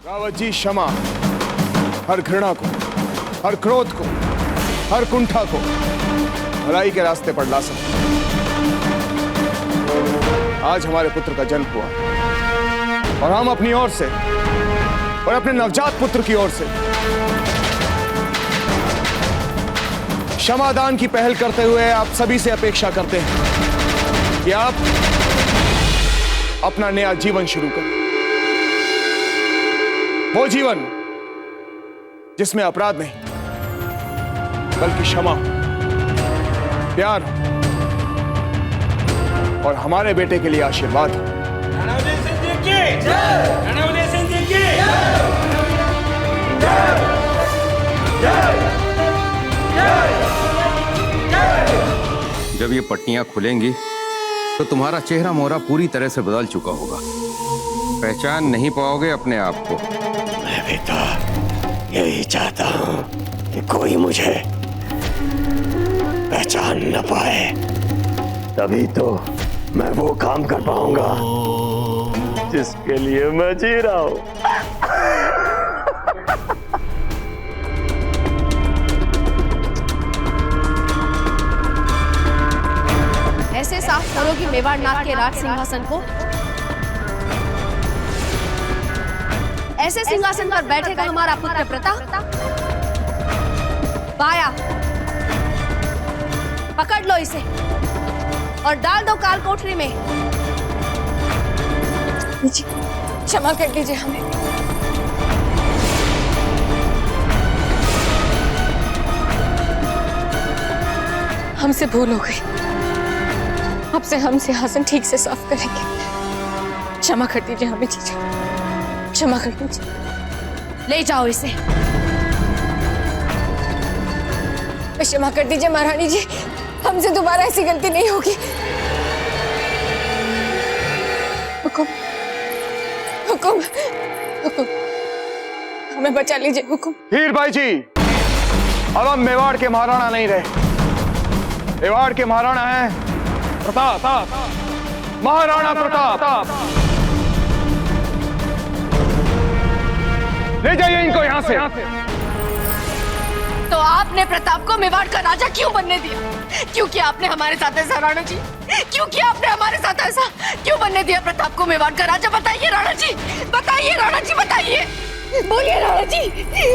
रावत जी, क्षमा हर घृणा को, हर क्रोध को, हर कुंठा को भलाई के रास्ते पर ला सकते। आज हमारे पुत्र का जन्म हुआ और हम अपनी ओर से और अपने नवजात पुत्र की ओर से क्षमादान की पहल करते हुए आप सभी से अपेक्षा करते हैं कि आप अपना नया जीवन शुरू करें। वो जीवन जिसमें अपराध नहीं बल्कि क्षमा, प्यार और हमारे बेटे के लिए आशीर्वाद। जब ये पट्टियां खुलेंगी तो तुम्हारा चेहरा मोहरा पूरी तरह से बदल चुका होगा। पहचान नहीं पाओगे अपने आप को। मैं भी तो यही चाहता हूं कि कोई मुझे पहचान न पाए, तभी तो मैं वो काम कर पाऊंगा जिसके लिए मैं जी रहा हूं। ऐसे साफ करोगी मेवाड़नाथ के राज सिंहासन को। ऐसे सिंहासन पर बैठेगा हमारा पुत्र प्रताप। पाया, पकड़ लो इसे और डाल दो काल कोठरी में। क्षमा कर दीजिए हमें। हमसे भूल हो गई। अब से हम सिंहासन ठीक से साफ करेंगे। क्षमा कर दीजिए हमें जीजा, क्षमा कर दीजिए। ले जाओ इसे। क्षमा कर दीजिए महारानी जी, हमसे दोबारा ऐसी गलती नहीं होगी। हुकुम, हुकुम, हुकुम, हमें बचा लीजिए हुकुम। हीर भाई जी, अब हम मेवाड़ के महाराणा नहीं रहे। मेवाड़ के महाराणा हैं प्रताप, महाराणा प्रताप। ले जाइए इनको यहां से। तो आपने प्रताप को मेवाड़ का राजा क्यों बनने दिया? क्यों किया आपने हमारे साथ ऐसा राणा जी? क्यों किया आपने हमारे साथ ऐसा? क्यों बनने दिया प्रताप को मेवाड़ का राजा? बताइए राणा जी, बताइए राणा जी, बताइए। बोलिए राणा जी,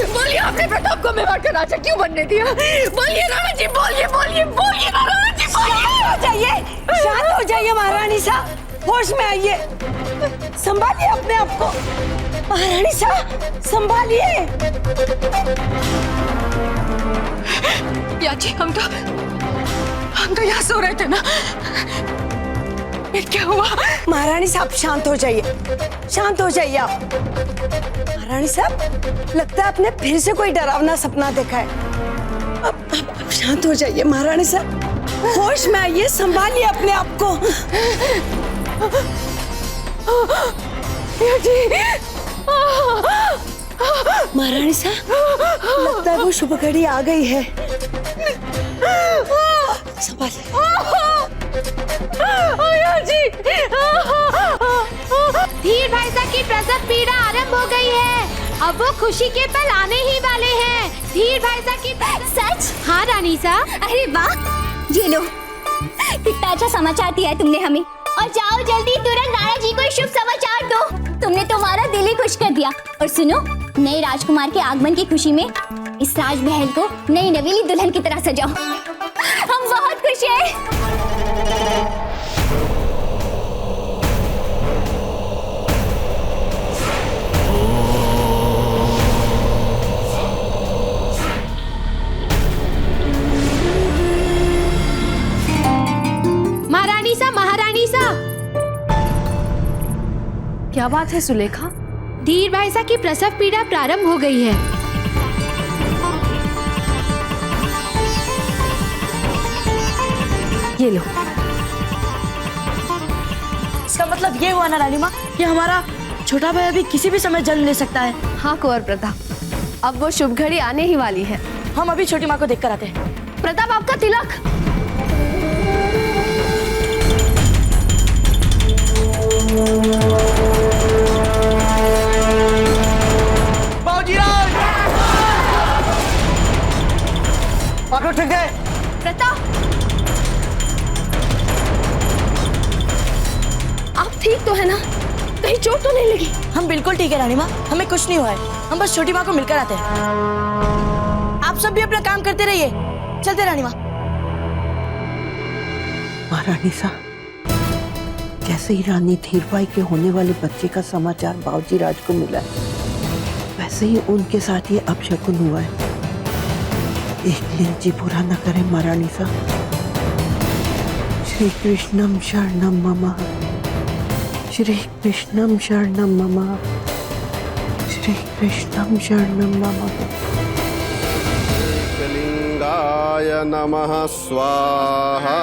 बोलिए, आपने प्रताप को मेवाड़ का राजा क्यों बनने दिया? बोलिए राणा जी, बोलिए, बोलिए, बोलिए राणा जी, बोलिए। हो जाइए, शांत हो जाइए महारानी साहब, होश में आइए, संभालिए अपने आप को। महारानी साहब संभालिए। जी, हम तो यहाँ सो रहे थे ना, क्या हुआ? महारानी साहब शांत हो जाइए, शांत हो जाइए आप। महारानी साहब, लगता है आपने फिर से कोई डरावना सपना देखा है। अब शांत हो जाइए महारानी साहब, होश में आइए, संभालिए अपने आप को। महारानी साहब, लगता है वो शुभ घड़ी आ गई है। संभालिए। धीर भाई साहब की प्रसव पीड़ा आरंभ हो गई है। अब वो खुशी के पल आने ही वाले हैं। धीर भाई साहब की सच? हाँ रानी साहब। अरे वाह, ये लो, कितना अच्छा समाचार दिया है तुमने हमें। और जाओ जल्दी तुरंत नाना जी को शुभ समाचार दो। तुमने तो हमारा दिल ही खुश कर दिया। और सुनो, नए राजकुमार के आगमन की खुशी में इस राजमहल को नई नवीली दुल्हन की तरह सजाओ। हम बहुत खुश हैं। महारानी सा, महारानी सा। क्या बात है सुलेखा? धीर भाई साहब की प्रसव पीड़ा प्रारंभ हो गई है। ये लो। इसका मतलब ये हुआ ना रानी माँ कि हमारा छोटा भाई अभी किसी भी समय जन्म ले सकता है। हाँ कुंवर प्रताप, अब वो शुभ घड़ी आने ही वाली है। हम अभी छोटी माँ को देख कर आते हैं। प्रताप, आपका तिलक। तो है ना? कहीं चोट तो नहीं लगी? हम बिल्कुल ठीक है रानी माँ, हमें कुछ नहीं हुआ है। हम बस छोटी माँ को मिलकर आते हैं। आप सब भी अपना काम करते रहिए। चलते रानी माँ। महारानी सा, जैसे ही रानी धीरबाई के होने वाले बच्चे का समाचार बाबूजी राज को मिला है, वैसे ही उनके साथ ये अपशकुन हुआ है। एक दिन जी बुरा न करे महारानी सा। श्री कृष्णम शरणम मम, श्री कृष्णम शरणम मम, श्री कृष्णम शरणम मम। एकलिंगाय नमः स्वाहा।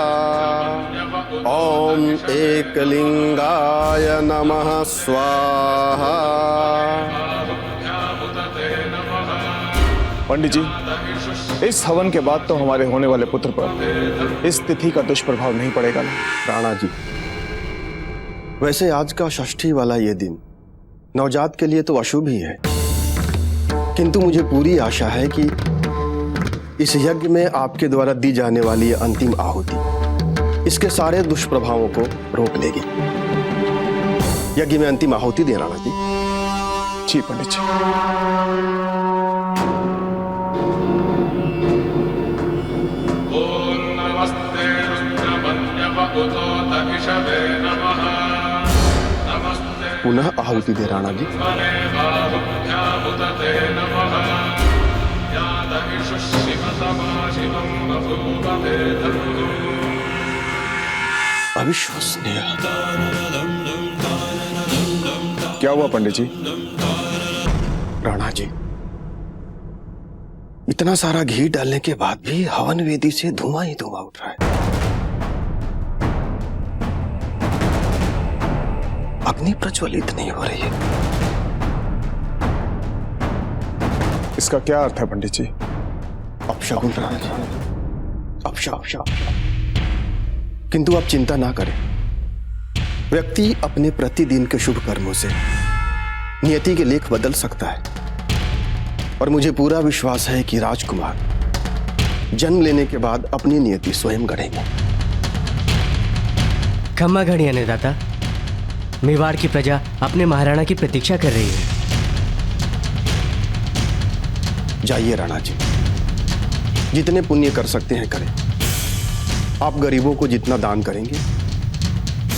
ओम एकलिंगाय नमः स्वाहा। पंडित जी, इस हवन के बाद तो हमारे होने वाले पुत्र पर इस तिथि का दुष्प्रभाव नहीं पड़ेगा ना? राणा जी, वैसे आज का षष्ठी वाला ये दिन नवजात के लिए तो अशुभ ही है, किंतु मुझे पूरी आशा है कि इस यज्ञ में आपके द्वारा दी जाने वाली ये अंतिम आहुति इसके सारे दुष्प्रभावों को रोक लेगी। यज्ञ में अंतिम आहुति दें राणा जी। जी पंडित जी। पुनः आहुति दे राणा जी। अविश्वसनीय। क्या हुआ पंडित जी? राणा जी, इतना सारा घी डालने के बाद भी हवन वेदी से धुआं ही धुआं उठ रहा है। अग्नि प्रज्वलित नहीं हो रही है। इसका क्या अर्थ है पंडित जी? अपशकुन राणा जी, अपशकुन। किंतु आप चिंता ना करें। व्यक्ति अपने प्रतिदिन के शुभ कर्मों से नियति के लेख बदल सकता है, और मुझे पूरा विश्वास है कि राजकुमार जन्म लेने के बाद अपनी नियति स्वयं गढ़ेंगे। खम्मा घड़ी अन्नदाता, मेवाड़ की प्रजा अपने महाराणा की प्रतीक्षा कर रही है। जाइए राणा जी, जितने पुण्य कर सकते हैं करें। आप गरीबों को जितना दान करेंगे,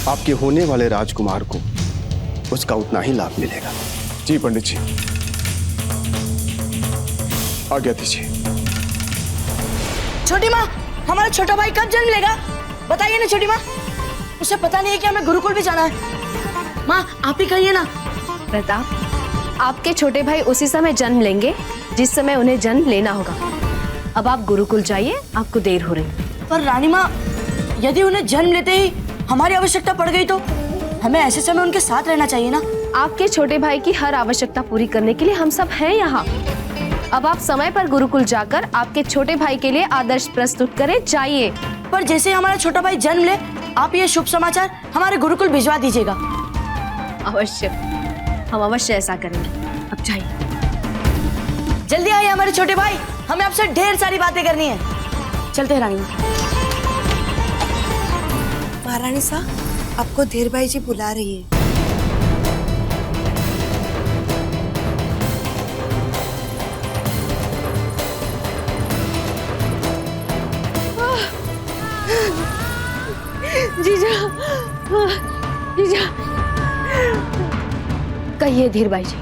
आपके होने वाले राजकुमार को उसका उतना ही लाभ मिलेगा। जी पंडित जी, आज्ञा दीजिए। छोटी माँ, हमारा छोटा भाई कब जन्म लेगा? बताइए ना छोटी माँ। उसे पता नहीं है कि हमें गुरुकुल भी जाना है। माँ, आप ही कहिए ना। प्रताप, आपके छोटे भाई उसी समय जन्म लेंगे जिस समय उन्हें जन्म लेना होगा। अब आप गुरुकुल जाइए, आपको देर हो रही। पर रानी माँ, यदि उन्हें जन्म लेते ही हमारी आवश्यकता पड़ गई तो हमें ऐसे समय उनके साथ रहना चाहिए ना। आपके छोटे भाई की हर आवश्यकता पूरी करने के लिए हम सब हैं यहाँ। अब आप समय पर गुरुकुल जाकर आपके छोटे भाई के लिए आदर्श प्रस्तुत करें। जाइए। पर जैसे हमारा छोटा भाई जन्म ले, आप ये शुभ समाचार हमारे गुरुकुल भिजवा दीजिएगा। अवश्य, हम अवश्य ऐसा करेंगे। अब जाइए। जल्दी आइए हमारे छोटे भाई, हमें आपसे ढेर सारी बातें करनी है। चलते हैं रानी। महारानी साहब, आपको धीरबाई जी बुला रही है। जीजा, जीजा, कहिए धीरबाई जी,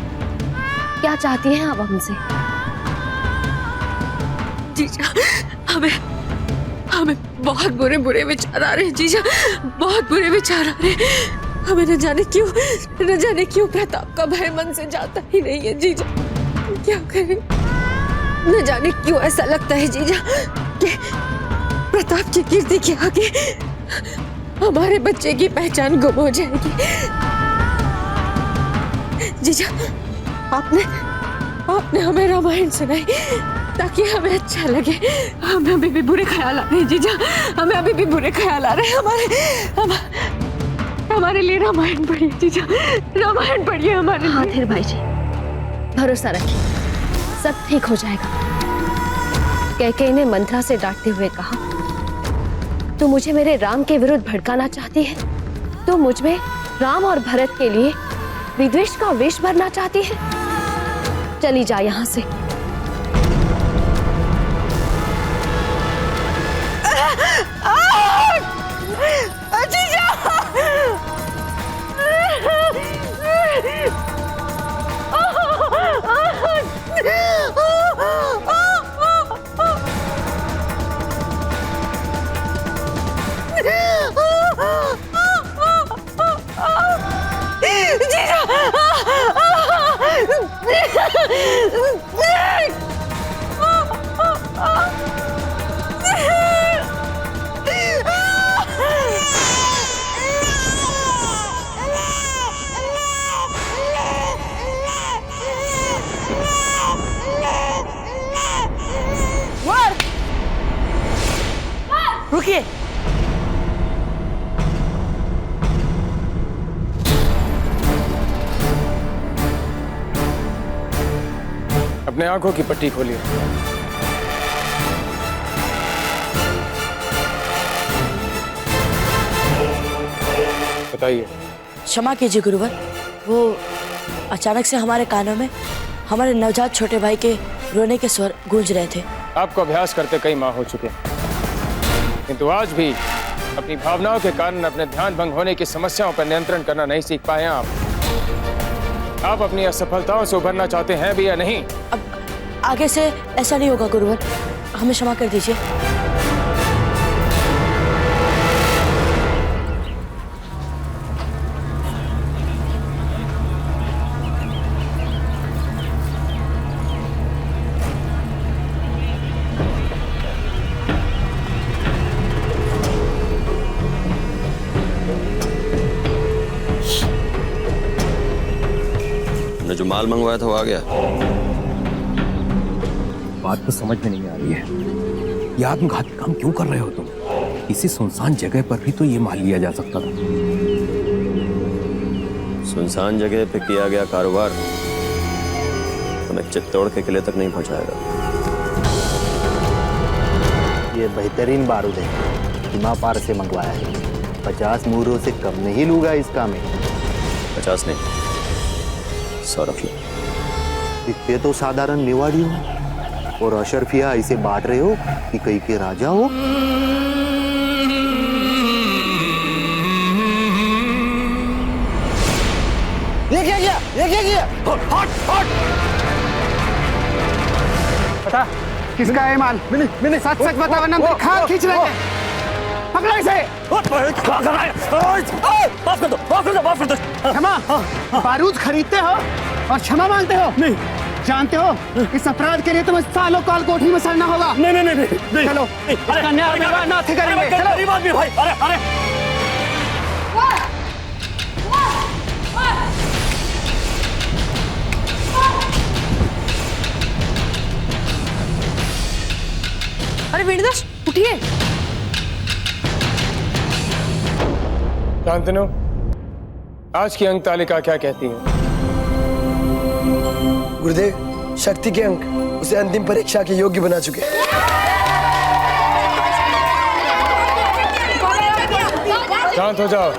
क्या चाहती हैं आप हमसे? जीजा, हमें बहुत बुरे विचार आ रहे हैं जीजा, बहुत बुरे विचार आ रहे हैं। हमें न जाने क्यों प्रताप का भय मन से जाता ही नहीं है जीजा। क्या करें? न जाने क्यों ऐसा लगता है जीजा कि प्रताप की कीर्ति के आगे हमारे बच्चे की पहचान गुम हो जाएगी। जीजा, आपने हमें रामायण सुनाई ताकि हमें अच्छा लगे। हमें अभी भी बुरे ख्याल आ रहे हैं जीजा, हमें अभी भी बुरे ख्याल आ रहे हैं। हमारे लिए रामायण पढ़िए जीजा, रामायण पढ़िए हमारे लिए। धीरबाई जी, भरोसा रखिए, सब ठीक हो जाएगा। कैकेयी ने मंथरा से डांटते हुए कहा, तू मुझे मेरे राम के विरुद्ध भड़काना चाहती है तो मुझ में राम और भरत के लिए विद्वेष का विष भरना चाहती है? चली जा यहाँ से। रुकिए। अपने आंखों की पट्टी खोलिए। बताइए। क्षमा कीजिए गुरुवर, वो अचानक से हमारे कानों में हमारे नवजात छोटे भाई के रोने के स्वर गूंज रहे थे। आपको अभ्यास करते कई माह हो चुके हैं, किंतु आज भी अपनी भावनाओं के कारण अपने ध्यान भंग होने की समस्याओं पर नियंत्रण करना नहीं सीख पाए हैं आप अपनी असफलताओं से उभरना चाहते हैं भी या नहीं? अब आगे से ऐसा नहीं होगा गुरुवर, हमें क्षमा कर दीजिए। जो माल मंगवाया था वो आ गया? बात तो समझ में नहीं आ रही है, ये आत्मघाती काम क्यों कर रहे हो तुम? किसी सुनसान जगह पर भी तो ये माल लिया जा सकता था। सुनसान जगह पे किया गया कारोबार हमें चित्तौड़ के किले तक नहीं पहुंचाएगा। ये बेहतरीन बारूद है, सीमा पार से मंगवाया है। 50 मूरों से कम नहीं लूंगा इसका मैं। 50 नहीं, 100 रख लो। दिखते तो साधारण निवाड़ी हो और अशरफिया इसे बांट रहे हो कि कहीं के राजा हो। ये क्या किया? हट! बता किसका है माल? मैंने सच बता वरना मेरी खाल खींच लेंगे। पकड़ो इसे। माफ कर दो। क्षमा बारूद खरीदते हो और क्षमा मांगते हो? नहीं। जानते हो इस अपराध के लिए तुम्हें सालों काल कोठी में सड़ना होगा। नहीं। चलो इसका न्याय ना करेंगे। चलो भाई। अरे अरे वेणुदास उठिए। शांतनु, आज की अंक तालिका क्या कहती है? गुरुदेव, शक्ति के अंक उसे अंतिम परीक्षा के योग्य बना चुके। शांत हो जाओ।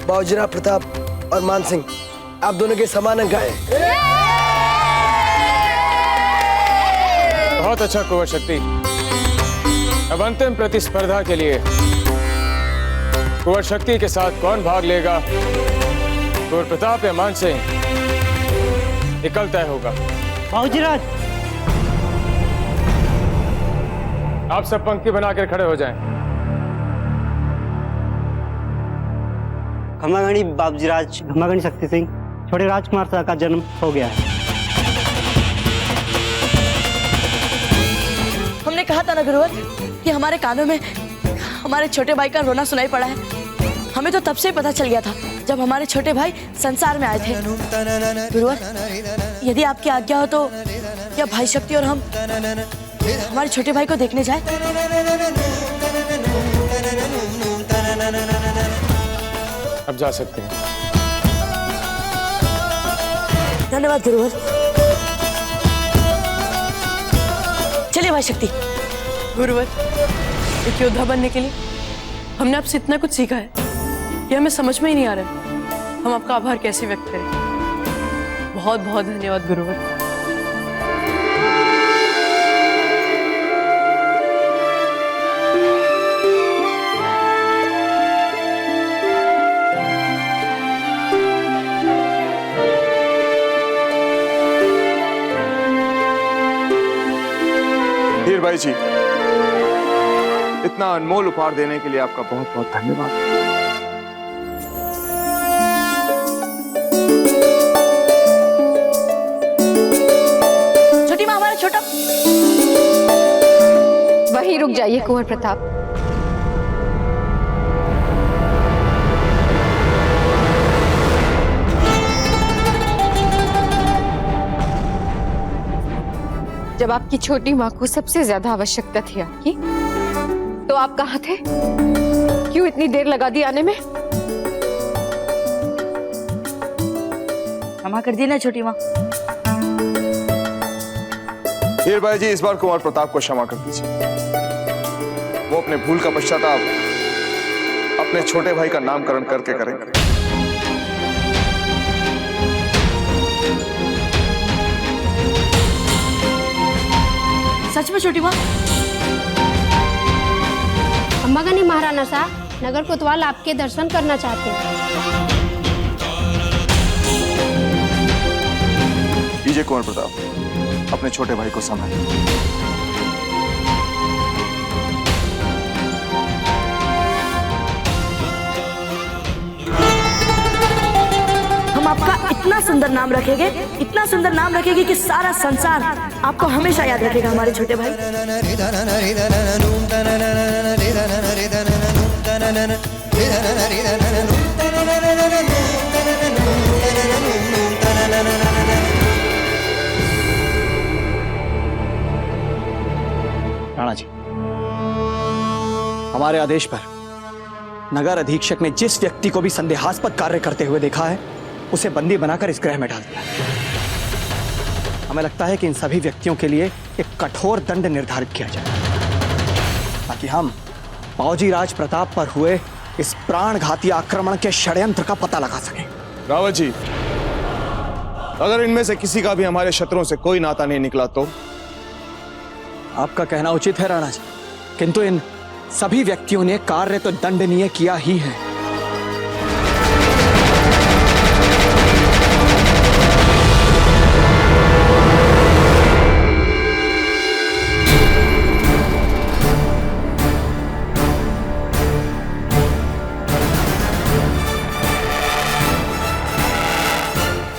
बाबूजीराव प्रताप और मान सिंह, आप दोनों के समान अंक आए। बहुत अच्छा कुंवर शक्ति। अब अंतिम प्रतिस्पर्धा के लिए कुंवर शक्ति के साथ कौन भाग लेगा? कुंवर प्रताप या मान सिंह, कल तय होगा। बाबूजीराज, आप सब पंक्ति बनाकर खड़े हो जाएं। खम्मागणी बाबूजीराज, खम्मागणी शक्ति सिंह, छोटे राजकुमार शाह का जन्म हो गया है। हमने कहा था ना गुरुवर कि हमारे कानों में हमारे छोटे भाई का रोना सुनाई पड़ा है। हमें तो तब से ही पता चल गया था जब हमारे छोटे भाई संसार में आए थे। गुरुवर, यदि आपकी आज्ञा हो तो क्या भाई शक्ति और हम हमारे छोटे भाई को देखने जाए? अब जा सकते हैं। धन्यवाद गुरुवर। चलिए भाई शक्ति। गुरुवर, एक योद्धा बनने के लिए हमने आपसे इतना कुछ सीखा है ये हमें समझ में ही नहीं आ रहा है। हम आपका आभार कैसे व्यक्त करें। बहुत बहुत धन्यवाद गुरुवर। हीर भाई जी, इतना अनमोल उपहार देने के लिए आपका बहुत बहुत धन्यवाद। छोटी माँ, हमारा छोटा। वहीं रुक जाइए कुंवर प्रताप। जब आपकी छोटी माँ को सबसे ज्यादा आवश्यकता थी आपकी, तो आप कहाँ थे? क्यों इतनी देर लगा दी आने में? क्षमा कर दी ना छोटी माँ। हीर भाई जी, इस बार कुंवर प्रताप को क्षमा कर दीजिए। वो अपने भूल का पश्चाताप अपने छोटे भाई का नामकरण करके करेंगे। सच में छोटी माँ? अम्बागनी महाराणा साहब, नगर कोतवाल आपके दर्शन करना चाहते हैं। लीजिए कुंवर प्रताप, अपने छोटे भाई को संभालिए। हम आपका इतना सुंदर नाम रखेंगे, इतना सुंदर नाम रखेंगे कि सारा संसार आपको हमेशा याद रखेगा हमारे छोटे भाई। राणा जी, हमारे आदेश पर नगर अधीक्षक ने जिस व्यक्ति को भी संदेहास्पद कार्य करते हुए देखा है, उसे बंदी बनाकर इस गृह में डाल दिया। हमें लगता है कि इन सभी व्यक्तियों के लिए एक कठोर दंड निर्धारित किया जाए, ताकि हम बाबूजी राज प्रताप पर हुए इस प्राणघाती आक्रमण के षड्यंत्र का पता लगा सकें। रावत जी, अगर इनमें से किसी का भी हमारे शत्रुओं से कोई नाता नहीं निकला तो? आपका कहना उचित है राणा जी, किंतु इन सभी व्यक्तियों ने कार्य तो दंडनीय किया ही है।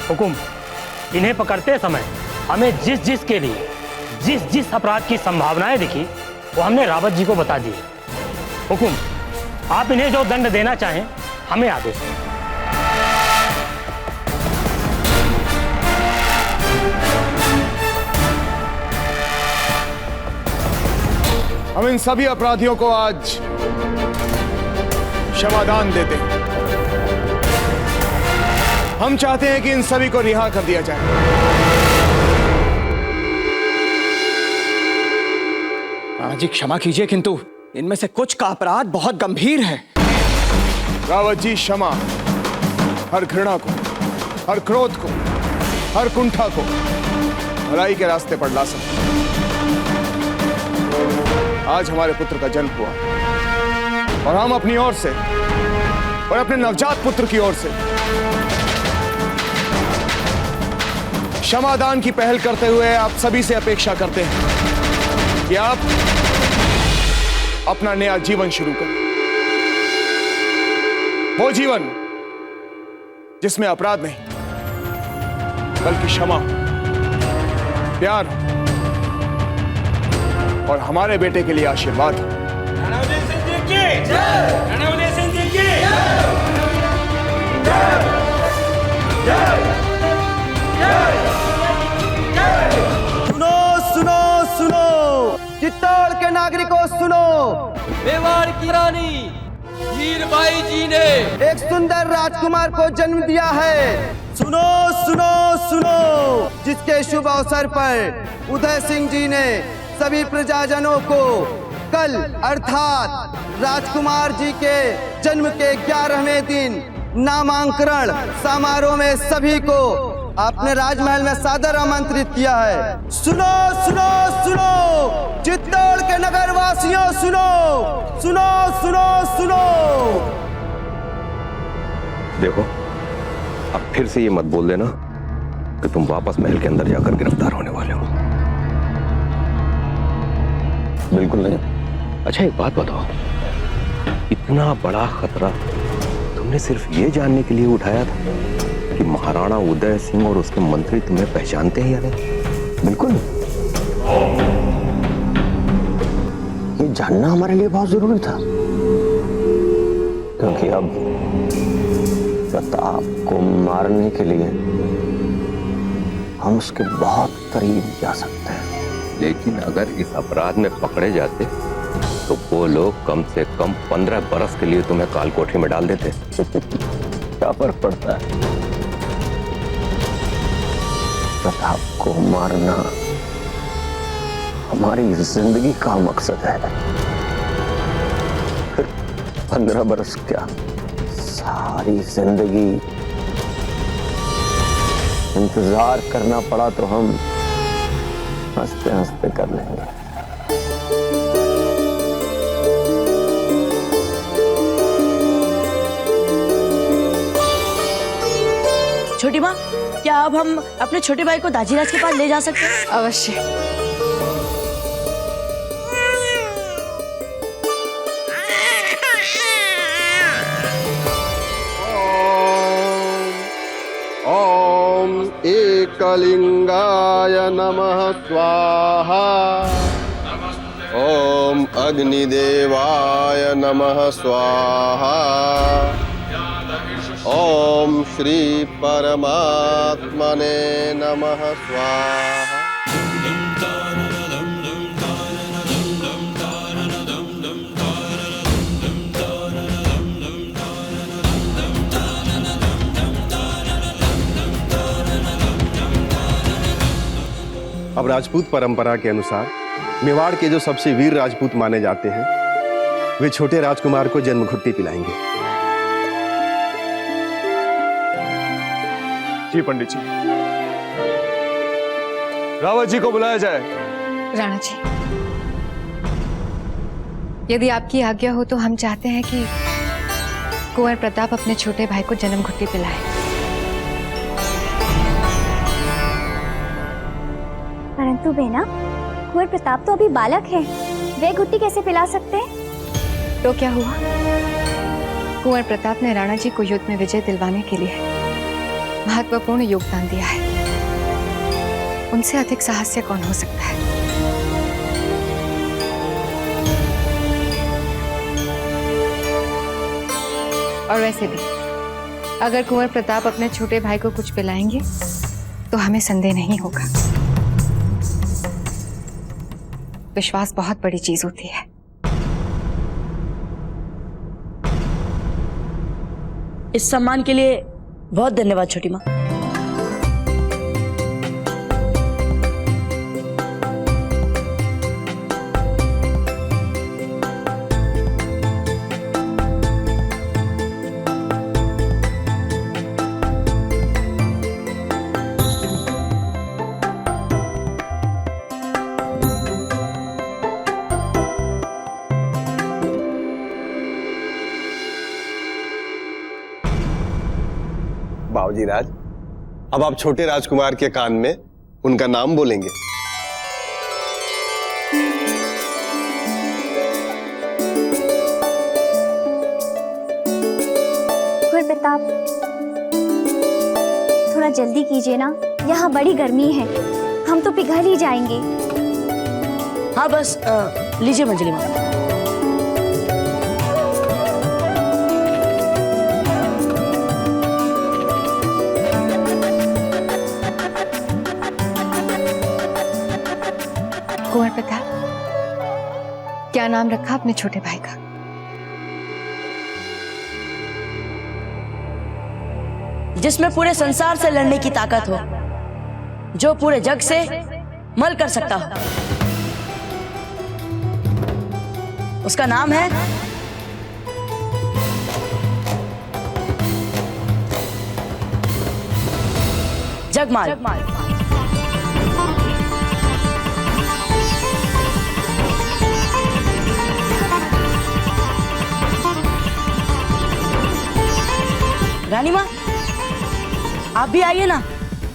हुकुम, इन्हें पकड़ते समय हमें जिस जिस के लिए जिस अपराध की संभावनाएं दिखी, वो हमने रावत जी को बता दी। हुकुम, आप इन्हें जो दंड देना चाहें, हमें आदेश दें। हम इन सभी अपराधियों को आज क्षमादान देते हैं। हम चाहते हैं कि इन सभी को रिहा कर दिया जाए। राणा जी, क्षमा कीजिए, किंतु इनमें से कुछ का अपराध बहुत गंभीर है। रावत जी, क्षमा हर घृणा को, हर क्रोध को, हर कुंठा को भलाई के रास्ते पर ला सकते। आज हमारे पुत्र का जन्म हुआ और हम अपनी ओर से और अपने नवजात पुत्र की ओर से क्षमादान की पहल करते हुए आप सभी से अपेक्षा करते हैं कि आप अपना नया जीवन शुरू करें। वो जीवन जिसमें अपराध नहीं, बल्कि क्षमा, प्यार और हमारे बेटे के लिए आशीर्वाद। सुनो सुनो सुनो, चित्तौड़ के नागरिकों सुनो, मेवाड़ की रानी हीरबाई जी ने एक सुंदर राजकुमार को जन्म दिया है। सुनो सुनो सुनो, जिसके शुभ अवसर पर उदय सिंह जी ने सभी प्रजाजनों को कल अर्थात राजकुमार जी के जन्म के 11वें दिन नामांकन समारोह में सभी को आपने राजमहल में सादर आमंत्रित किया है। सुनो सुनो सुनो, चित्तौड़ के नगर वासियों सुनो सुनो सुनो सुनो। देखो, अब फिर से ये मत बोल देना कि तुम वापस महल के अंदर जाकर गिरफ्तार होने वाले हो। बिल्कुल नहीं। अच्छा एक बात बताओ, इतना बड़ा खतरा तुमने सिर्फ ये जानने के लिए उठाया था कि महाराणा उदय सिंह और उसके मंत्री तुम्हें पहचानते हैं या नहीं? बिल्कुल, ये जानना हमारे लिए बहुत जरूरी था, क्योंकि अब प्रताप को मारने के लिए हम उसके बहुत करीब जा सकते हैं। लेकिन अगर इस अपराध में पकड़े जाते तो वो लोग कम से कम 15 बरस के लिए तुम्हें काल कोठरी में डाल देते। क्या फर्क पड़ता है? प्रताप को मारना हमारी जिंदगी का मकसद है। फिर 15 बरस क्या, सारी जिंदगी इंतजार करना पड़ा तो हम हंसते हंसते कर लेंगे। छोटी माँ, क्या अब हम अपने छोटे भाई को दाजीराज के पास ले जा सकते हैं? अवश्य। ओम एकलिंगाय नमः स्वाहा। ओम अग्निदेवाय नमः स्वाहा। ओम श्री परमात्मने नमः स्वाहा। अब राजपूत परंपरा के अनुसार मेवाड़ के जो सबसे वीर राजपूत माने जाते हैं, वे छोटे राजकुमार को जन्मघुट्टी पिलाएंगे। जी पंडित जी, रावत जी को बुलाया जाए। राणा जी, यदि आपकी आज्ञा हो तो हम चाहते हैं कि कुंवर प्रताप अपने छोटे भाई को जन्म घुट्टी पिलाए। परंतु बेना, कुंवर प्रताप तो अभी बालक है, वे घुट्टी कैसे पिला सकते हैं? तो क्या हुआ? कुंवर प्रताप ने राणा जी को युद्ध में विजय दिलवाने के लिए महत्वपूर्ण योगदान दिया है। उनसे अधिक साहस्य कौन हो सकता है? और वैसे भी अगर कुंवर प्रताप अपने छोटे भाई को कुछ पिलाएंगे तो हमें संदेह नहीं होगा। विश्वास बहुत बड़ी चीज होती है। इस सम्मान के लिए बहुत धन्यवाद छोटी माँ। बाबूजी राज, अब आप छोटे राजकुमार के कान में उनका नाम बोलेंगे। कुंवर प्रताप, थोड़ा जल्दी कीजिए ना, यहाँ बड़ी गर्मी है, हम तो पिघल ही जाएंगे। हाँ बस लीजिए मंजली माँ। कुंवर प्रताप, क्या नाम रखा अपने छोटे भाई का? जिसमें पूरे संसार से लड़ने की ताकत हो, जो पूरे जग से मल कर सकता हो, उसका नाम है जगमाल। रानी माँ, आप भी आइए ना।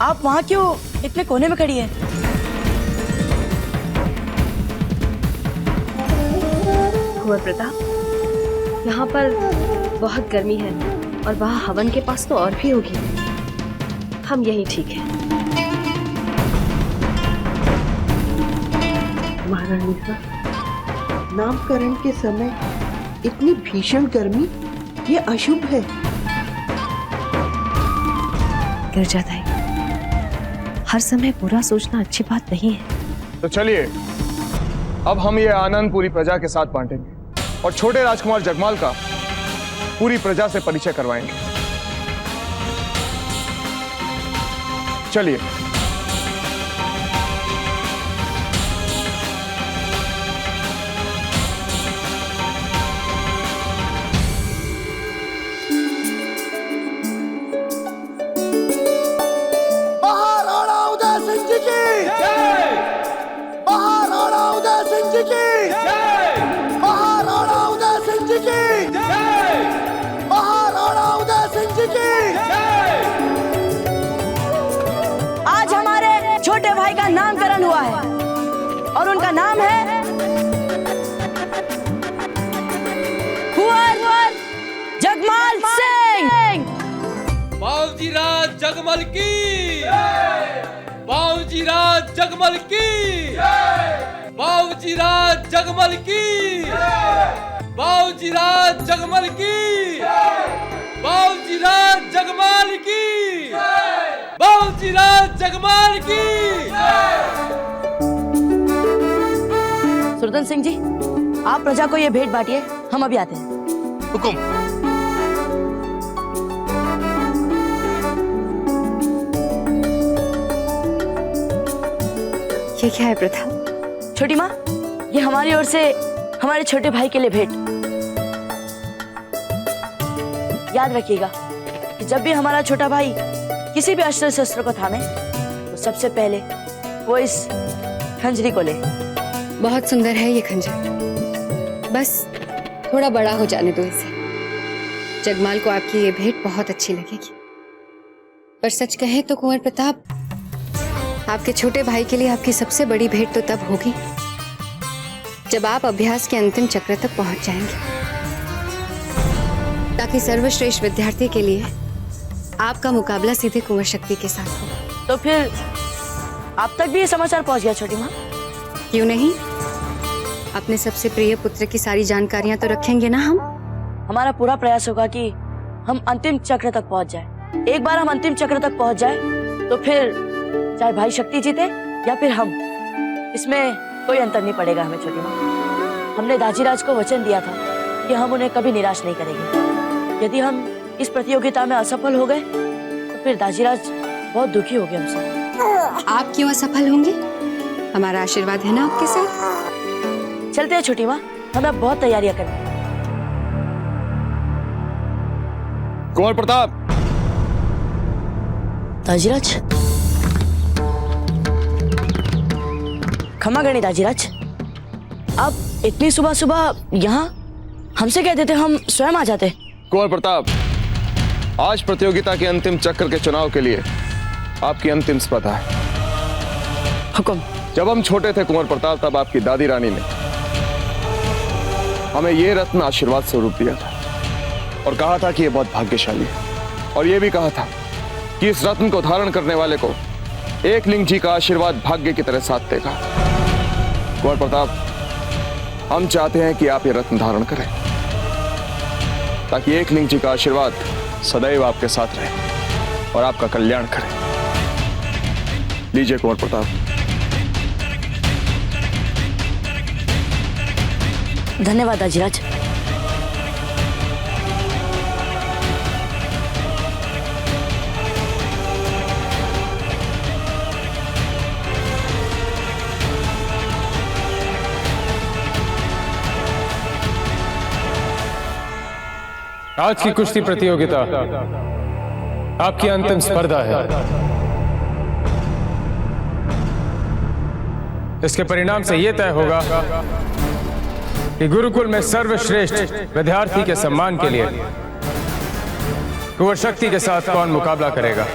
आप वहाँ क्यों इतने कोने में खड़ी है? कुंवर प्रताप, यहाँ पर बहुत गर्मी है और वहाँ हवन के पास तो और भी होगी। हम यहीं ठीक है। महारानी साहब, नामकरण के समय इतनी भीषण गर्मी, ये अशुभ है। गिरजादाई, हर समय बुरा सोचना अच्छी बात नहीं है। तो चलिए, अब हम ये आनंद पूरी प्रजा के साथ बांटेंगे और छोटे राजकुमार जगमाल का पूरी प्रजा से परिचय करवाएंगे। चलिए। महाराणा उदय सिंह जी की जय। महाराणा उदय सिंह जी की जय। महाराणा उदय सिंह जी की जय। महाराणा उदय सिंह जी की जय। आज हमारे छोटे भाई का नामकरण हुआ है और उनका नाम है कुंवर जगमाल सिंह। बाबूजी राज जगमल की बाबूजी राज जगमल की बाबूजी राज जगमल की बाबूजी राज जगमल की बाबूजी राज जगमाल की बाबूजी राज जगमाल की। सुरदन सिंह जी, आप प्रजा को ये भेंट बांटिए, हम अभी आते हैं। हुकुम। ये क्या है प्रथा? छोटी माँ, ये हमारी ओर से हमारे छोटे भाई के लिए भेंट। याद रखिएगा कि जब भी हमारा छोटा भाई किसी भी अस्त्र शस्त्र को थामे तो सबसे पहले वो इस खंजरी को ले। बहुत सुंदर है ये खंजर, बस थोड़ा बड़ा हो जाने दो इसे। जगमाल को आपकी ये भेंट बहुत अच्छी लगेगी। पर सच कहें तो कुंवर प्रताप, आपके छोटे भाई के लिए आपकी सबसे बड़ी भेंट तो तब होगी जब आप अभ्यास के अंतिम चक्र तक पहुंच जाएंगे, ताकि सर्वश्रेष्ठ विद्यार्थी के लिए आपका मुकाबला सीधे कुंवर शक्ति के साथ हो। तो फिर आप तक भी ये समाचार पहुंच गया छोटी माँ? क्यों नहीं, अपने सबसे प्रिय पुत्र की सारी जानकारियां तो रखेंगे ना हम। हमारा पूरा प्रयास होगा कि हम अंतिम चक्र तक पहुंच जाए। एक बार हम अंतिम चक्र तक पहुंच जाए तो फिर चाहे भाई शक्ति जीते या फिर हम, इसमें कोई अंतर नहीं पड़ेगा हमें छोटी माँ। हमने दाजीराज को वचन दिया था कि हम उन्हें कभी निराश नहीं करेंगे। यदि हम इस प्रतियोगिता में असफल हो गए तो फिर दाजीराज बहुत दुखी हो गए हमसे। आप क्यों असफल होंगे? हमारा आशीर्वाद है ना आपके साथ। चलते हैं छोटी माँ, हमें बहुत तैयारियां करनी है। कुंवर प्रताप। दाजीराज, क्षमा करें दाजीराज, आप इतनी सुबह सुबह यहाँ हमसे कहते थे, हम स्वयं आ जाते। कुंवर प्रताप, आज प्रतियोगिता के अंतिम चक्र के चुनाव के लिए आपकी अंतिम स्पर्धा है। हुकुम। जब हम छोटे थे कुंवर प्रताप, तब आपकी दादी रानी ने हमें ये रत्न आशीर्वाद स्वरूप दिया था और कहा था कि ये बहुत भाग्यशाली है, और ये भी कहा था कि इस रत्न को धारण करने वाले को एकलिंग जी का आशीर्वाद भाग्य की तरह साथ देगा। कुंवर प्रताप, हम चाहते हैं कि आप ये रत्न धारण करें ताकि एकलिंग जी का आशीर्वाद सदैव आपके साथ रहे और आपका कल्याण करे। लीजिए कुंवर प्रताप। धन्यवाद दाजीराज। आज की कुश्ती प्रतियोगिता आपकी अंतिम स्पर्धा है। इसके परिणाम से यह तय होगा कि गुरुकुल में सर्वश्रेष्ठ विद्यार्थी के सम्मान के लिए कुंवर शक्ति के साथ कौन मुकाबला करेगा।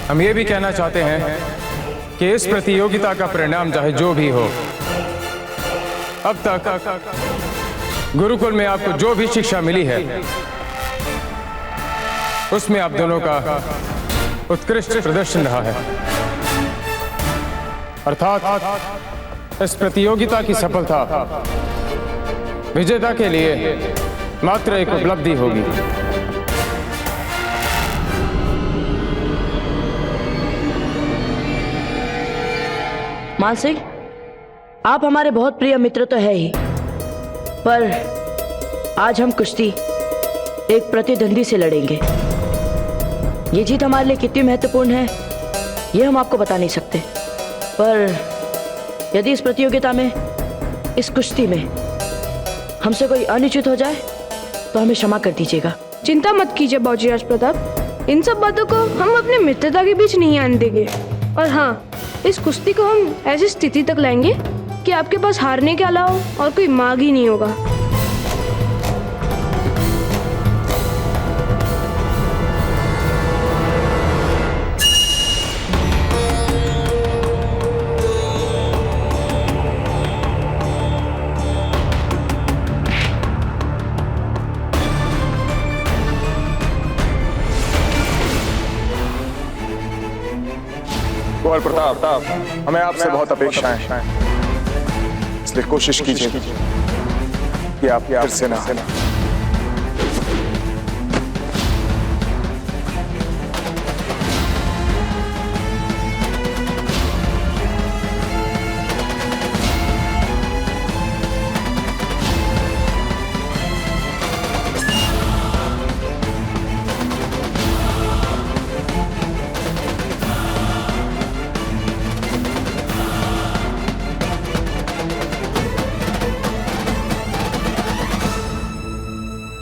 हम ये भी कहना चाहते हैं कि इस प्रतियोगिता का परिणाम चाहे जो भी हो, अब तक गुरुकुल में आपको जो भी शिक्षा मिली है उसमें आप दोनों का उत्कृष्ट प्रदर्शन रहा है। अर्थात इस प्रतियोगिता की सफलता विजेता के लिए मात्र एक उपलब्धि होगी। मान सिंह, आप हमारे बहुत प्रिय मित्र तो है ही, पर आज हम कुश्ती एक प्रतिद्वंदी से लड़ेंगे। ये जीत हमारे लिए कितनी महत्वपूर्ण है ये हम आपको बता नहीं सकते, पर यदि इस प्रतियोगिता में, इस कुश्ती में हमसे कोई अनुचित हो जाए तो हमें क्षमा कर दीजिएगा। चिंता मत कीजिए बाबूजी राज प्रताप, इन सब बातों को हम अपने मित्रता के बीच नहीं आने देंगे। और हाँ, इस कुश्ती को हम ऐसी स्थिति तक लाएंगे कि आपके पास हारने के अलावा और कोई मार्ग ही नहीं होगा। कुंवर प्रताप, हमें आपसे बहुत अपेक्षाएं हैं, इसलिए कोशिश कीजिए कि आप फिर से ना।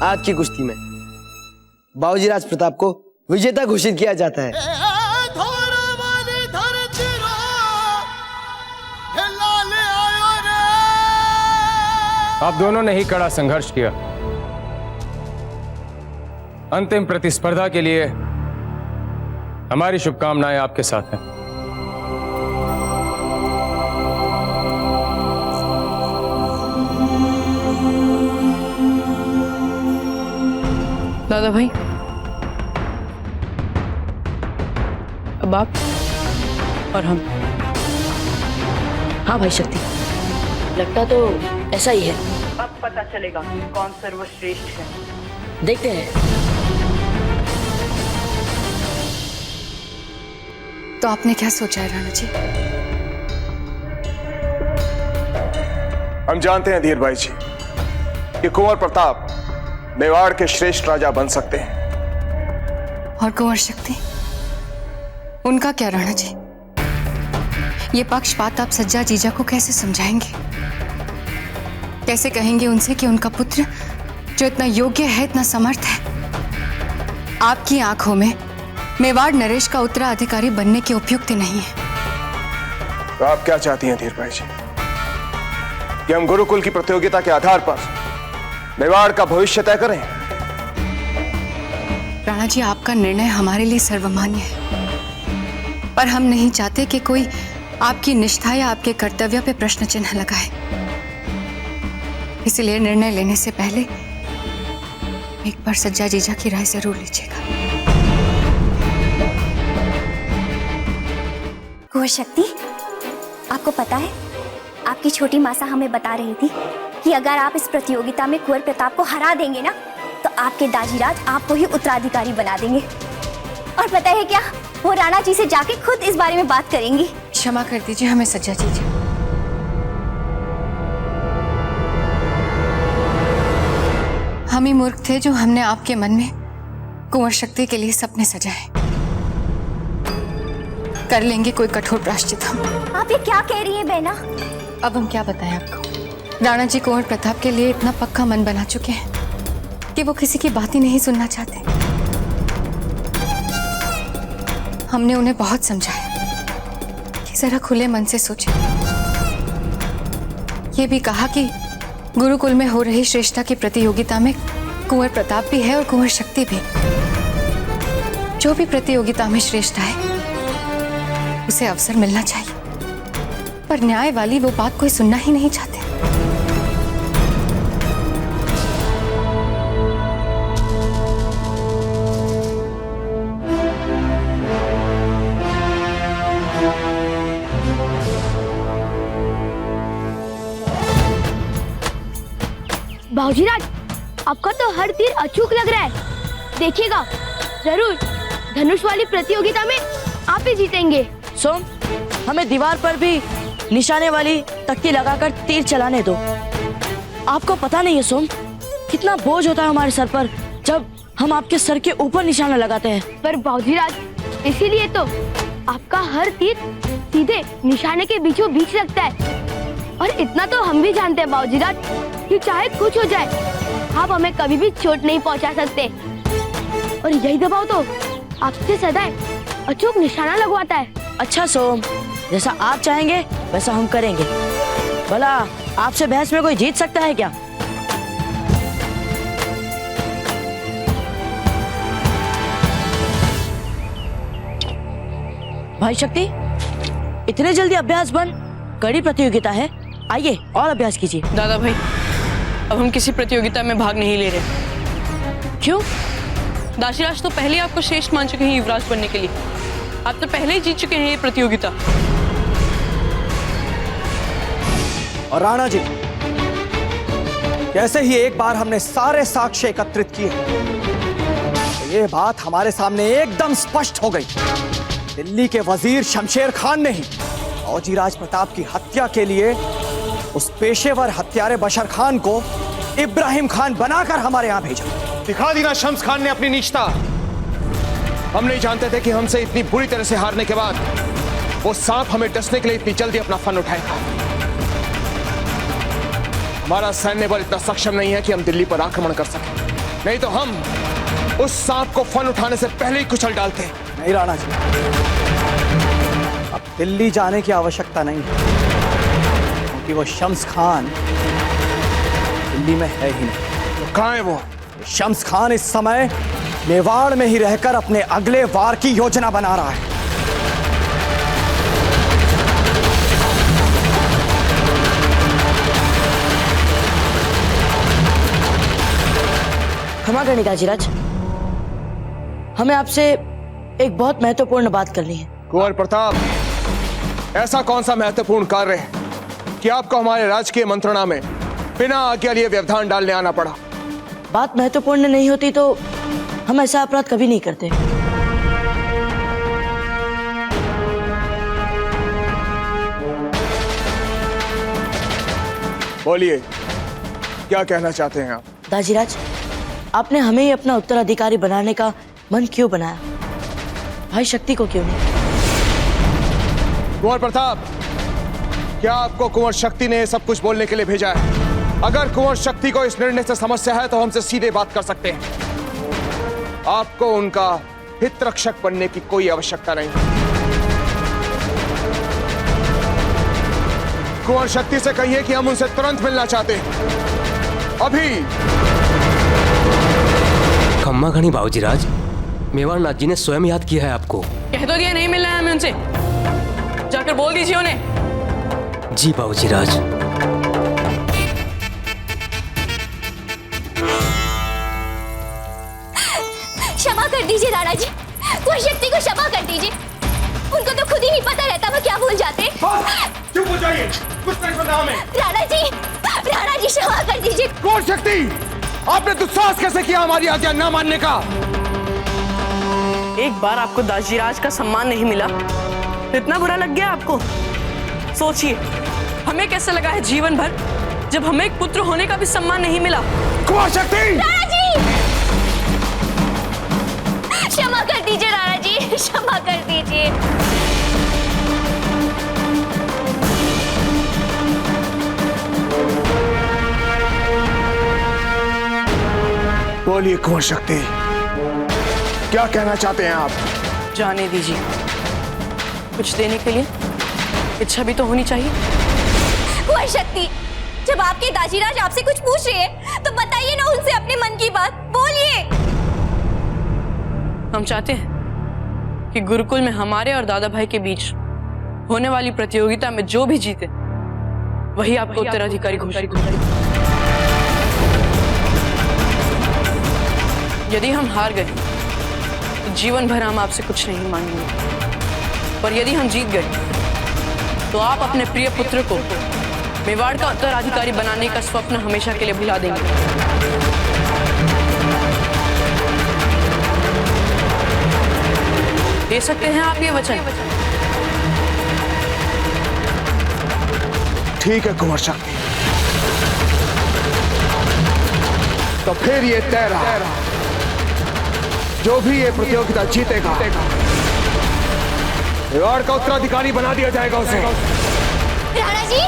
आज की कुश्ती में बाबूजी राज प्रताप को विजेता घोषित किया जाता है। आप दोनों ने ही कड़ा संघर्ष किया। अंतिम प्रतिस्पर्धा के लिए हमारी शुभकामनाएं आपके साथ हैं। दादा भाई, अब आप और हम। हाँ भाई शक्ति, लगता तो ऐसा ही है। अब पता चलेगा कौन सर्वश्रेष्ठ है। देखते हैं। तो आपने क्या सोचा है राणा जी? हम जानते हैं धीर भाई जी कि कुंवर प्रताप मेवाड़ के श्रेष्ठ राजा बन सकते हैं। और कुंवर शक्ति, उनका क्या राणा जी? ये पक्षपात आप सज्जा जीजा को कैसे समझाएंगे? कैसे कहेंगे उनसे कि उनका पुत्र जो इतना योग्य है, इतना समर्थ है, आपकी आंखों में मेवाड़ नरेश का उत्तराधिकारी बनने के उपयुक्त नहीं है? तो आप क्या चाहती हैं धीर भाई जी, कि हम गुरुकुल की प्रतियोगिता के आधार पर मेवाड़ का भविष्य तय करें? राणा जी, आपका निर्णय हमारे लिए सर्वमान्य है, पर हम नहीं चाहते कि कोई आपकी निष्ठा या आपके कर्तव्य पे प्रश्न चिन्ह लगाए। इसलिए निर्णय लेने से पहले एक बार सज्जा जीजा की राय जरूर लीजिएगा। कुंवर शक्ति, आपको पता है, आपकी छोटी मासा हमें बता रही थी कि अगर आप इस प्रतियोगिता में कुंवर प्रताप को हरा देंगे ना, तो आपके दाजीराज आपको ही उत्तराधिकारी बना देंगे। और पता है क्या, वो राणा जी से जाके खुद इस बारे में बात करेंगी। क्षमा कर दीजिए हमें सज्जा जीजा। हम ही मूर्ख थे जो हमने आपके मन में कुंवर शक्ति के लिए सपने सजाए। कर लेंगे कोई कठोर प्रायश्चित हम। आप ये क्या कह रही हैं बहना? अब हम क्या बताएं आपको? राणा जी कुंवर प्रताप के लिए इतना पक्का मन बना चुके हैं कि वो किसी की बात ही नहीं सुनना चाहते। हमने उन्हें बहुत समझाया कि जरा खुले मन से सोचे। ये भी कहा कि गुरुकुल में हो रही श्रेष्ठता की प्रतियोगिता में कुंवर प्रताप भी है और कुंवर शक्ति भी। जो भी प्रतियोगिता में श्रेष्ठ है उसे अवसर मिलना चाहिए, पर न्याय वाली वो बात कोई सुनना ही नहीं चाहते। बाबूजीराज, आपका तो हर तीर अचूक लग रहा है। देखिएगा, जरूर धनुष वाली प्रतियोगिता में आप ही जीतेंगे। सोम, हमें दीवार पर भी निशाने वाली तख्ती लगाकर तीर चलाने दो। आपको पता नहीं है सोम, कितना बोझ होता है हमारे सर पर जब हम आपके सर के ऊपर निशाना लगाते हैं। पर बाबूजीराज, इसीलिए तो आपका हर तीर सीधे निशाने के बीचों बीच लगता है। और इतना तो हम भी जानते हैं बाबूजीराज कि चाहे कुछ हो जाए, आप हमें कभी भी चोट नहीं पहुंचा सकते। और यही दबाव तो आपसे सदैव अचूक निशाना लगवाता है। अच्छा सोम, जैसा आप चाहेंगे वैसा हम करेंगे। भला आपसे बहस में कोई जीत सकता है क्या? भाई शक्ति, इतने जल्दी अभ्यास बंद? कड़ी प्रतियोगिता है, आइए और अभ्यास कीजिए। दादा भाई, अब हम किसी प्रतियोगिता में भाग नहीं ले रहे। क्यों? दाशीराज तो पहले ही आपको श्रेष्ठ मान चुके हैं युवराज बनने के लिए। आप तो पहले ही जीत चुके हैं ये प्रतियोगिता। और राणा जी, जैसे ही एक बार हमने सारे साक्ष्य एकत्रित किए तो ये बात हमारे सामने एकदम स्पष्ट हो गई। दिल्ली के वजीर शमशेर खान ने ही फौजीराज प्रताप की हत्या के लिए उस पेशेवर हत्यारे बशर खान को इब्राहिम खान बनाकर हमारे यहाँ भेजा। दिखा दी ना शम्स खान ने अपनी नीचता। हम नहीं जानते थे कि हमसे इतनी बुरी तरह से हारने के बाद वो सांप हमें डसने के लिए इतनी जल्दी अपना फन उठाएगा। हमारा सैन्य बल इतना सक्षम नहीं है कि हम दिल्ली पर आक्रमण कर सकें, नहीं तो हम उस सांप को फन उठाने से पहले ही कुचल डालते। नहीं राणा जी, अब दिल्ली जाने की आवश्यकता नहीं है, क्योंकि वो शम्स खान दिल्ली में है ही नहीं। तो कहाँ है वो? शम्स खान इस समय मेवाड़ में ही रहकर अपने अगले वार की योजना बना रहा है। क्षमा करनी दाजीराज, हमें आपसे एक बहुत महत्वपूर्ण बात करनी है। कुंवर प्रताप, ऐसा कौन सा महत्वपूर्ण कार्य है कि आपको हमारे राजकीय मंत्रणा में बिना आज्ञा लिए व्यवधान डालने आना पड़ा? बात महत्वपूर्ण नहीं होती तो हम ऐसा अपराध कभी नहीं करते। बोलिए, क्या कहना चाहते हैं आप? दाजीराज, आपने हमें ही अपना उत्तराधिकारी बनाने का मन क्यों बनाया? भाई शक्ति को क्यों नहीं? कुंवर प्रताप, क्या आपको कुंवर शक्ति ने सब कुछ बोलने के लिए भेजा है? अगर कुंवर शक्ति को इस निर्णय से समस्या है तो हमसे सीधे बात कर सकते हैं। आपको उनका हित रक्षक बनने की कोई आवश्यकता नहीं। कुंवर शक्ति से कहिए कि हम उनसे तुरंत मिलना चाहते हैं, अभी। खम्मा घनी बाबूजीराज, मेवाड़ नाथ जी ने स्वयं याद किया है आपको। कह तो दिया नहीं मिलना है हमें उनसे, जाकर बोल दीजिए उन्हें। जी बाबूजीराज। क्षमा कर दीजिए राणा जी, कुंवर शक्ति को क्षमा कर दीजिए। उनको तो खुद ही नहीं पता रहता वो क्या भूल जाते। चुप हो जाइए, कुछ नहीं पता हमें। राणा जी क्षमा कर दीजिए। कुंवर शक्ति, आपने दुस्साहस कैसे किया हमारी आज्ञा न मानने का? एक बार आपको दाजीराज का सम्मान नहीं मिला, इतना बुरा लग गया आपको? सोचिए, हमें कैसा लगा है जीवन भर जब हमें एक पुत्र होने का भी सम्मान नहीं मिला। कुंवर शक्ति, राणा जी क्षमा कर दीजिए। राणा जी क्षमा कर दीजिए। बोलिए कुंवर शक्ति, क्या कहना चाहते हैं आप? जाने दीजिए, कुछ देने के लिए इच्छा भी तो होनी चाहिए। वो शक्ति, जब आपके दाजीराज आपसे कुछ पूछ रहे हैं तो बताइए ना उनसे अपने मन की बात, बोलिए। हम चाहते हैं कि गुरुकुल में हमारे और दादा भाई के बीच होने वाली प्रतियोगिता में जो भी जीते वही आपको उत्तराधिकारी घोषित करें। यदि हम हार गए तो जीवन भर हम आपसे कुछ नहीं मांगेंगे, पर यदि हम जीत गए तो आप अपने प्रिय पुत्र को मेवाड़ का उत्तराधिकारी बनाने का स्वप्न हमेशा के लिए भुला देंगे। दे सकते हैं आप ये वचन? ठीक है कुंवर शक्ति, तो फिर ये तय रहा, जो भी ये प्रतियोगिता जीतेगा मेवाड़ का उत्तराधिकारी बना दिया जाएगा उसे। राणा जी,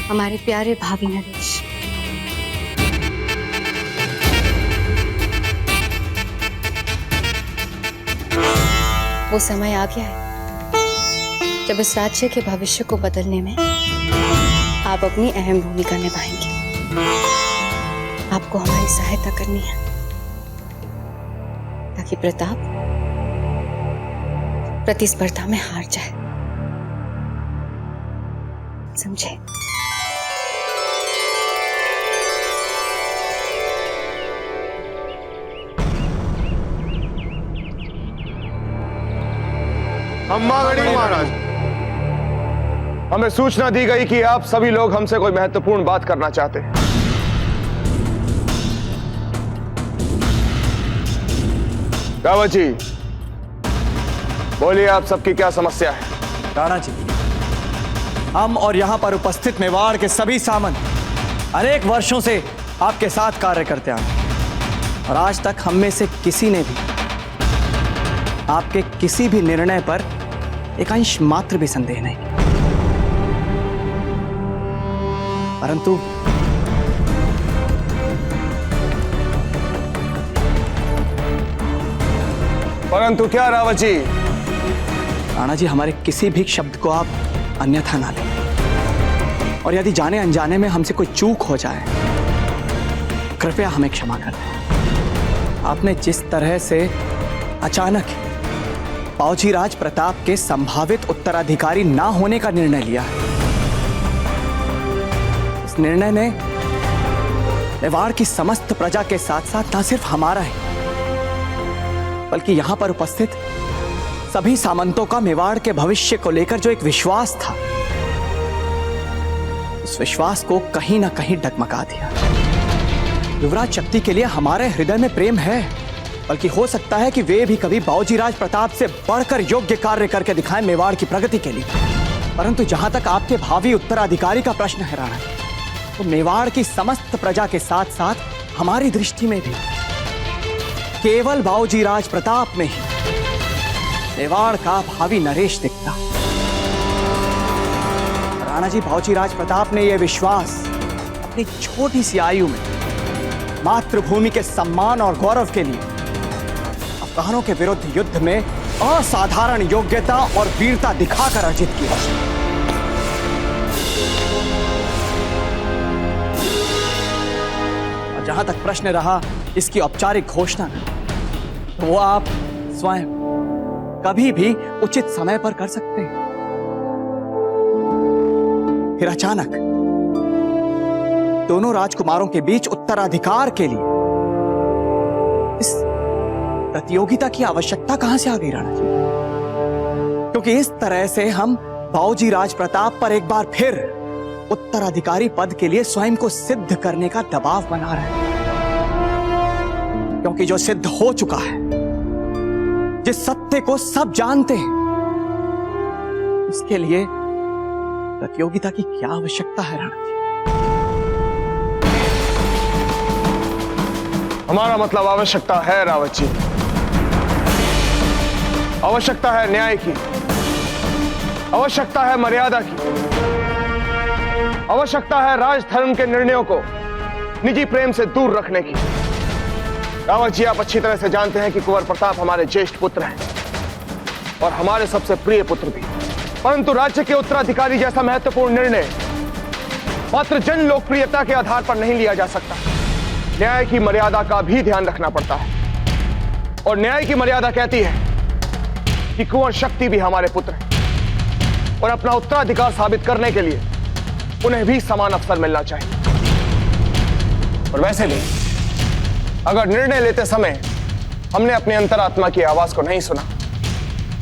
हमारे प्यारे भाभी नरेश, वो समय आ गया है जब इस राज्य के भविष्य को बदलने में आप अपनी अहम भूमिका निभाएंगे। आपको हमारी सहायता करनी है ताकि प्रताप प्रतिस्पर्धा में हार जाए, समझे? अम्मागढ़ी महाराज, हमें सूचना दी गई कि आप सभी लोग हमसे कोई महत्वपूर्ण बात करना चाहते हैं। रावत जी, बोलिए आप सबकी क्या समस्या है? राणा जी, हम और यहाँ पर उपस्थित मेवाड़ के सभी सामंत अनेक वर्षों से आपके साथ कार्य करते आए हैं और आज तक हम में से किसी ने भी आपके किसी भी निर्णय पर एक अंश मात्र भी संदेह नहीं, परंतु क्या रावत जी? राणा जी, हमारे किसी भी शब्द को आप अन्यथा ना लें और यदि जाने अनजाने में हमसे कोई चूक हो जाए कृपया हमें क्षमा कर दें। आपने जिस तरह से अचानक बाबूजी राज प्रताप के संभावित उत्तराधिकारी ना होने का निर्णय लिया, इस निर्णय ने मेवाड़ की समस्त प्रजा के साथ साथ न सिर्फ हमारा है बल्कि यहां पर उपस्थित सभी सामंतों का मेवाड़ के भविष्य को लेकर जो एक विश्वास था, उस विश्वास को कहीं ना कहीं डगमगा दिया। युवराज शक्ति के लिए हमारे हृदय में प्रेम है, बल्कि हो सकता है कि वे भी कभी बाबूजी राज प्रताप से बढ़कर योग्य कार्य करके दिखाएं मेवाड़ की प्रगति के लिए। परंतु जहां तक आपके भावी उत्तराधिकारी का प्रश्न है राणा, तो मेवाड़ की समस्त प्रजा के साथ साथ हमारी दृष्टि में भी केवल बाबूजी राज प्रताप में ही मेवाड़ का भावी नरेश दिखता। राणा जी, बाबूजी राज प्रताप ने यह विश्वास अपनी छोटी सी आयु में मातृभूमि के सम्मान और गौरव के लिए अफगानों के विरुद्ध युद्ध में असाधारण योग्यता और वीरता दिखाकर अर्जित किया। और जहां तक प्रश्न रहा इसकी औपचारिक घोषणा का, तो वो आप स्वयं कभी भी उचित समय पर कर सकते हैं। फिर अचानक दोनों राजकुमारों के बीच उत्तराधिकार के लिए इस प्रतियोगिता की आवश्यकता कहां से आ गई राणा जी? क्योंकि इस तरह से हम बाबूजी राज प्रताप पर एक बार फिर उत्तराधिकारी पद के लिए स्वयं को सिद्ध करने का दबाव बना रहे हैं। क्योंकि जो सिद्ध हो चुका है, जिस सत्य को सब जानते हैं, उसके लिए प्रतियोगिता की क्या आवश्यकता है राणा जी? हमारा मतलब आवश्यकता है रावत जी, आवश्यकता है न्याय की, आवश्यकता है मर्यादा की, आवश्यकता है राजधर्म के निर्णयों को निजी प्रेम से दूर रखने की। रावत जी, आप अच्छी तरह से जानते हैं कि कुंवर प्रताप हमारे ज्येष्ठ पुत्र हैं और हमारे सबसे प्रिय पुत्र भी, परंतु राज्य के उत्तराधिकारी जैसा महत्वपूर्ण निर्णय मात्र जन लोकप्रियता के आधार पर नहीं लिया जा सकता। न्याय की मर्यादा का भी ध्यान रखना पड़ता है और न्याय की मर्यादा कहती है कि कुंवर शक्ति भी हमारे पुत्र हैं और अपना उत्तराधिकार साबित करने के लिए उन्हें भी समान अवसर मिलना चाहिए। और वैसे भी अगर निर्णय लेते समय हमने अपने अंतरात्मा की आवाज को नहीं सुना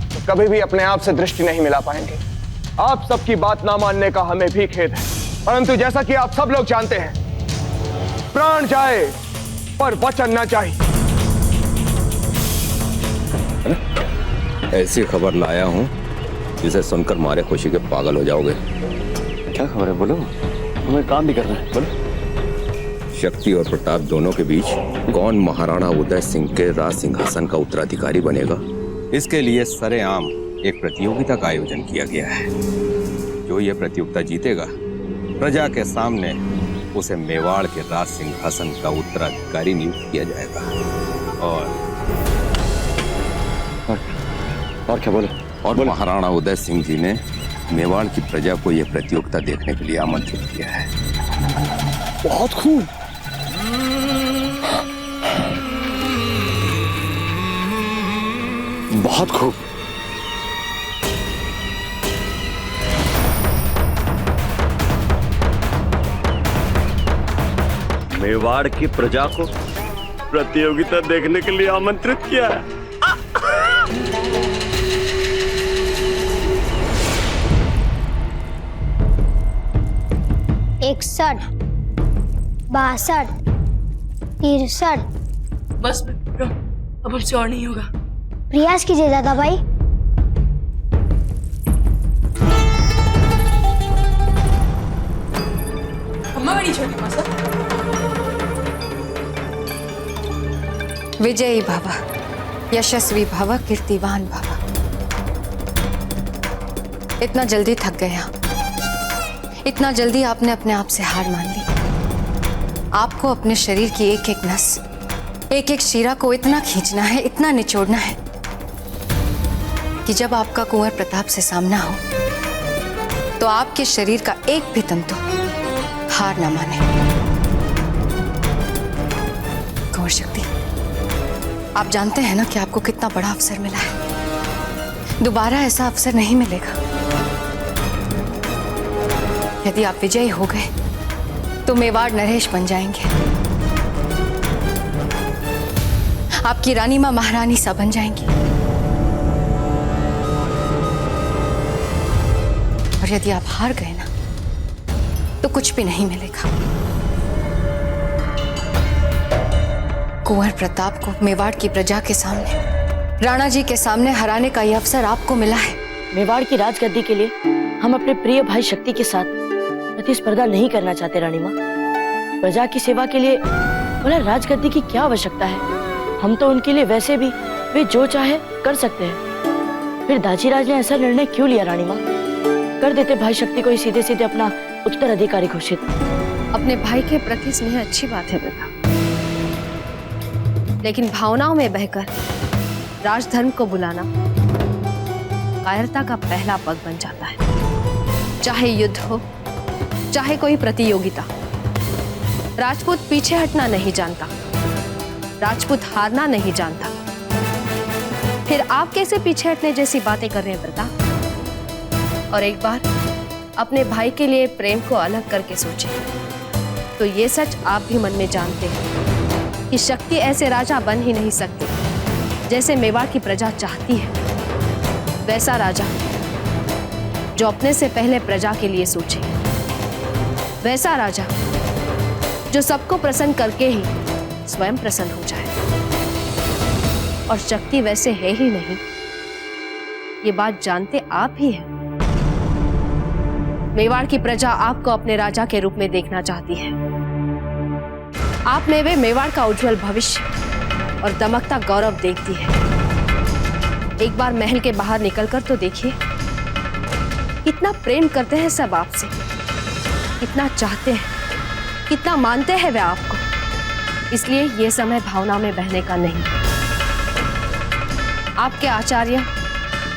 तो कभी भी अपने आप से दृष्टि नहीं मिला पाएंगे। आप सबकी बात ना मानने का हमें भी खेद है, परंतु जैसा कि आप सब लोग जानते हैं, प्राण जाए पर वचन ना चाहिए। ऐसी खबर लाया हूं जिसे सुनकर मारे खुशी के पागल हो जाओगे। क्या खबर है? बोलो, हमें काम भी करना है। बोलो। शक्ति और प्रताप दोनों के बीच कौन महाराणा उदय सिंह के राज सिंहासन का उत्तराधिकारी बनेगा, इसके लिए सरेआम एक प्रतियोगिता का आयोजन किया गया है। जो ये प्रतियोगिता जीतेगा, प्रजा के सामने उसे मेवाड़ के राज सिंहासन का उत्तराधिकारी नियुक्त किया जाएगा। और क्या बोले? और महाराणा उदय सिंह जी ने मेवाड़ की प्रजा को यह प्रतियोगिता देखने के लिए आमंत्रित किया है। बहुत खूब। बहुत खूब। मेवाड़ की प्रजा को प्रतियोगिता देखने के लिए आमंत्रित किया है। 61, 62, 63। बस अब हमसे और नहीं होगा। प्रयास कीजिए दादा भाई। अम्मा बड़ी छोटी मासा। विजयी भव, यशस्वी भव, कीर्तिवान भव। इतना जल्दी थक गए आप, इतना जल्दी आपने अपने आप से हार मान ली। आपको अपने शरीर की एक एक नस, एक एक शिरा को इतना खींचना है, इतना निचोड़ना है कि जब आपका कुंवर प्रताप से सामना हो तो आपके शरीर का एक भी तंतु हार ना माने। कुंवर शक्ति, आप जानते हैं ना कि आपको कितना बड़ा अवसर मिला है। दोबारा ऐसा अवसर नहीं मिलेगा। यदि आप विजयी हो गए तो मेवाड़ नरेश बन जाएंगे। आपकी रानी मां महारानी सा बन जाएंगी। और यदि आप हार गए ना तो कुछ भी नहीं मिलेगा। कुंवर प्रताप को मेवाड़ की प्रजा के सामने, राणा जी के सामने हराने का यह अवसर आपको मिला है। मेवाड़ की राजगद्दी के लिए हम अपने प्रिय भाई शक्ति के साथ प्रतिस्पर्धा नहीं करना चाहते रानी माँ। प्रजा की सेवा के लिए बोला राजगद्दी की क्या आवश्यकता है। हम तो उनके लिए वैसे भी वे जो चाहे कर सकते हैं। फिर दाजीराज ने ऐसा निर्णय क्यों लिया रानी माँ? कर देते भाई शक्ति को ही सीधे सीधे अपना उत्तराधिकारी घोषित। अपने भाई के प्रति स्नेह अच्छी बात है बेटा, लेकिन भावनाओं में बहकर राजधर्म को बुलाना कायरता का पहला पग बन जाता है। चाहे युद्ध हो, चाहे कोई प्रतियोगिता, राजपूत पीछे हटना नहीं जानता, राजपूत हारना नहीं जानता। फिर आप कैसे पीछे हटने जैसी बातें कर रहे हैं प्रताप? और एक बार अपने भाई के लिए प्रेम को अलग करके सोचें तो ये सच आप भी मन में जानते हैं कि शक्ति ऐसे राजा बन ही नहीं सकते जैसे मेवाड़ की प्रजा चाहती है। वैसा राजा जो अपने से पहले प्रजा के लिए सोचे, वैसा राजा जो सबको प्रसन्न करके ही स्वयं प्रसन्न हो जाए। और शक्ति वैसे है ही नहीं, ये बात जानते आप ही हैं। मेवाड़ की प्रजा आपको अपने राजा के रूप में देखना चाहती है। आप में वे मेवाड़ का उज्जवल भविष्य और दमकता गौरव देखती है। एक बार महल के बाहर निकलकर तो देखिए, कितना प्रेम करते हैं सब आपसे। कितना चाहते हैं, कितना मानते हैं वे आपको। इसलिए ये समय भावना में बहने का नहीं। आपके आचार्य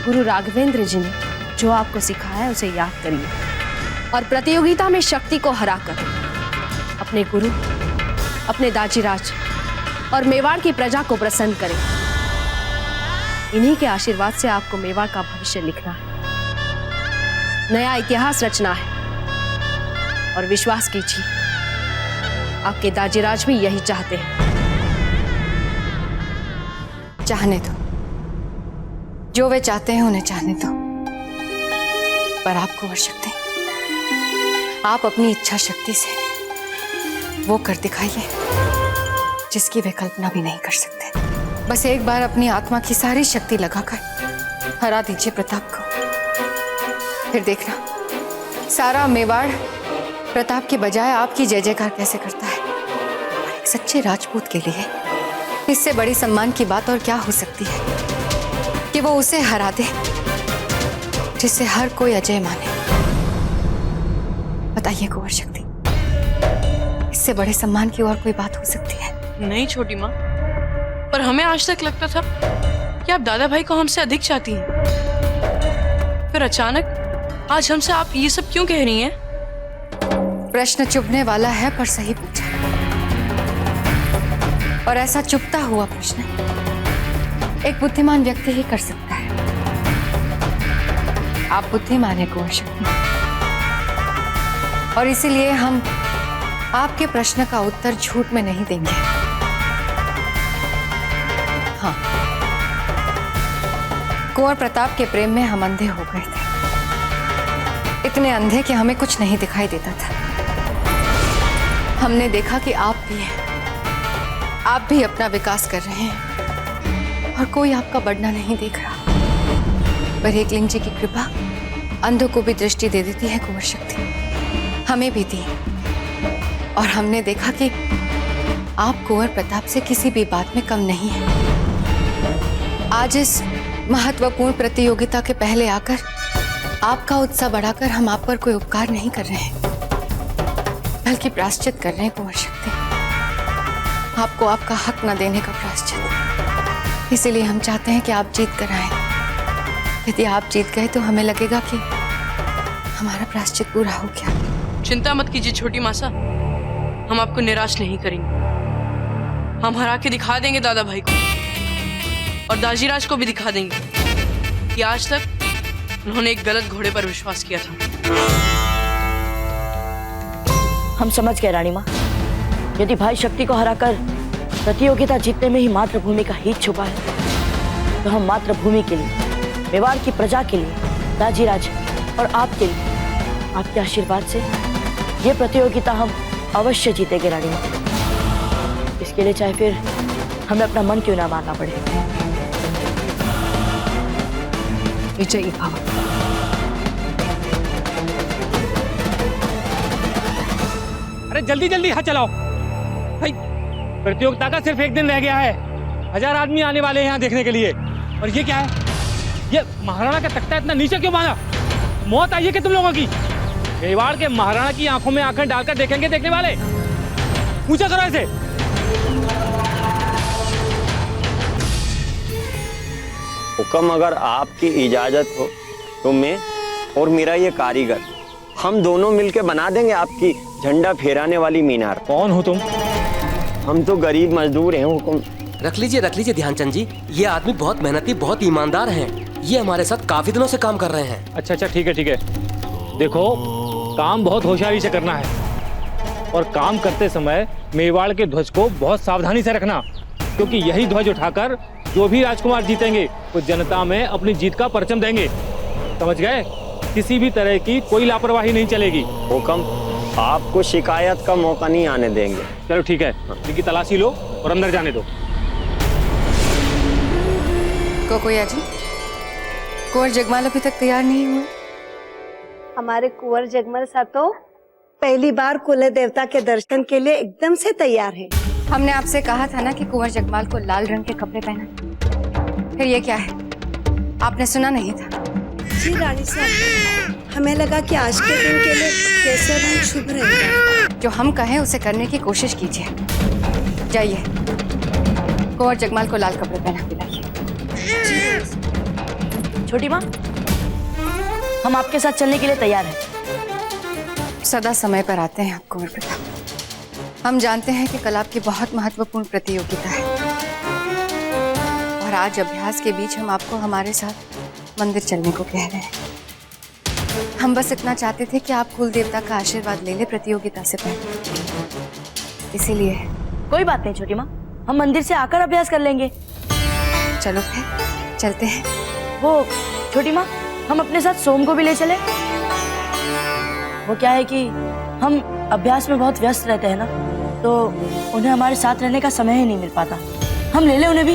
गुरु राघवेंद्र जी ने जो आपको सिखाया है उसे याद करिए और प्रतियोगिता में शक्ति को हराकर अपने गुरु, अपने दाजीराज और मेवाड़ की प्रजा को प्रसन्न करें। इन्हीं के आशीर्वाद से आपको मेवाड़ का भविष्य लिखना है, नया इतिहास रचना है। और विश्वास कीजिए, आपके दाजीराज भी यही चाहते हैं। चाहने दो, जो वे चाहते हैं उन्हें चाहने दो। पर आप कुंवर शक्ति, आप अपनी इच्छा शक्ति से वो कर दिखाइए जिसकी वे कल्पना भी नहीं कर सकते। बस एक बार अपनी आत्मा की सारी शक्ति लगाकर हरा दीजिए प्रताप को। फिर देखना सारा मेवाड़ प्रताप के बजाय आपकी जय जयकार कैसे करता है। और एक सच्चे राजपूत के लिए इससे बड़ी सम्मान की बात और क्या हो सकती है कि वो उसे हरा दे जिससे हर कोई अजय माने। बताइए कुंवर शक्ति, इससे बड़े सम्मान की और कोई बात हो सकती है? नहीं छोटी माँ, पर हमें आज तक लगता था कि आप दादा भाई को हमसे अधिक चाहती हैं। फिर अचानक आज हमसे आप ये सब क्यों कह रही हैं? प्रश्न चुभने वाला है पर सही पूछा। और ऐसा चुभता हुआ प्रश्न एक बुद्धिमान व्यक्ति ही कर सकता है। आप बुद्धिमान हैं कुंवर शक्ति, और इसीलिए हम आपके प्रश्न का उत्तर झूठ में नहीं देंगे। हाँ, कुंवर प्रताप के प्रेम में हम अंधे हो गए थे, इतने अंधे कि हमें कुछ नहीं दिखाई देता था। हमने देखा कि आप भी हैं, आप भी अपना विकास कर रहे हैं और कोई आपका बढ़ना नहीं देख रहा। पर एकलिंग जी की कृपा अंधों को भी दृष्टि दे देती है कुंवर शक्ति, हमें भी दी। और हमने देखा कि आप कुंवर प्रताप से किसी भी बात में कम नहीं है। आज इस महत्वपूर्ण प्रतियोगिता के पहले आकर आपका उत्साह बढ़ाकर हम आप पर कोई उपकार नहीं कर रहे हैं, बल्कि प्रायश्चित कर रहे हैं कुंवर शक्ति, आपको आपका हक न देने का प्रायश्चित। इसीलिए हम चाहते हैं कि आप जीत कर आए। यदि आप जीत गए तो हमें लगेगा कि हमारा प्रायश्चित पूरा हो गया। चिंता मत कीजिए छोटी मासा, हम आपको निराश नहीं करेंगे। हम हरा के दिखा देंगे दादा भाई को और दाजीराज को भी दिखा देंगे कि आज तक उन्होंने एक गलत घोड़े पर विश्वास किया था। हम समझ गए रानी माँ, यदि भाई शक्ति को हराकर प्रतियोगिता जीतने में ही मातृभूमि का हित छुपा है, तो हम मातृभूमि के लिए, मेवाड़ की प्रजा के लिए, दाजीराज और आपके लिए, आपके आशीर्वाद से ये प्रतियोगिता हम अवश्य जीतेंगे रानी माँ। इसके लिए चाहे फिर हमें अपना मन क्यों ना मारना पड़े। विजयी भव। अरे जल्दी जल्दी हाथ चलाओ भाई, प्रतियोगिता का सिर्फ एक दिन रह गया है। 1000 आदमी आने वाले हैं यहाँ देखने के लिए। और ये क्या है, ये महाराणा का तख्ता इतना नीचे क्यों मारा? मौत आई है कि तुम लोगों की? मेवाड़ के महाराणा की आंखों में आंखें डालकर देखेंगे देखने वाले। पूछा करो ऐसे। हुक्म, अगर आपकी इजाजत हो तो मैं और मेरा ये कारीगर, हम दोनों मिलके बना देंगे आपकी झंडा फहराने वाली मीनार। कौन हो तुम? हम तो गरीब मजदूर हैं हुक्म। रख लीजिए ध्यानचंद जी, ये आदमी बहुत मेहनती, बहुत ईमानदार हैं। ये हमारे साथ काफी दिनों से काम कर रहे हैं। अच्छा ठीक है। देखो, काम बहुत होशियारी से करना है और काम करते समय मेवाड़ के ध्वज को बहुत सावधानी से रखना, क्योंकि यही ध्वज उठाकर जो भी राजकुमार जीतेंगे वो जनता में अपनी जीत का परचम देंगे। समझ गए? किसी भी तरह की कोई लापरवाही नहीं चलेगी। हुक्म, आपको शिकायत का मौका नहीं आने देंगे। चलो ठीक है, इनकी तलाशी लो और अंदर जाने दो। कोकोया जी, कुंवर जगमाल अभी तक तैयार नहीं हुए? हमारे कुंवर जगमल साहब तो पहली बार कुल देवता के दर्शन के लिए एकदम से तैयार है। हमने आपसे कहा था ना कि कुंवर जगमाल को लाल रंग के कपड़े पहना। फिर ये क्या है, आपने सुना नहीं था? जी रानी साहब, हमें लगा कि आज के दिन के लिए कैसे रंग शुभ रहेगा। जो हम कहें उसे करने की कोशिश कीजिए। जाइए, कुंवर जगमाल को लाल कपड़े पहना के लाइए। छोटी माँ, हम आपके साथ चलने के लिए तैयार हैं। सदा समय पर आते हैं आप कुंवर प्रताप। हम जानते हैं कि कल आपकी बहुत महत्वपूर्ण प्रतियोगिता है और आज अभ्यास के बीच हम आपको हमारे साथ मंदिर चलने को कह रहे हैं। हम बस इतना चाहते थे कि आप कुल देवता का आशीर्वाद ले ले प्रतियोगिता से पहले, इसीलिए। कोई बात नहीं छोटी माँ, हम मंदिर से आकर अभ्यास कर लेंगे। चलो फिर चलते हैं। वो छोटी माँ, हम अपने साथ सोम को भी ले चले। वो क्या है कि हम अभ्यास में बहुत व्यस्त रहते हैं ना, तो उन्हें हमारे साथ रहने का समय ही नहीं मिल पाता। हम ले लें उन्हें भी।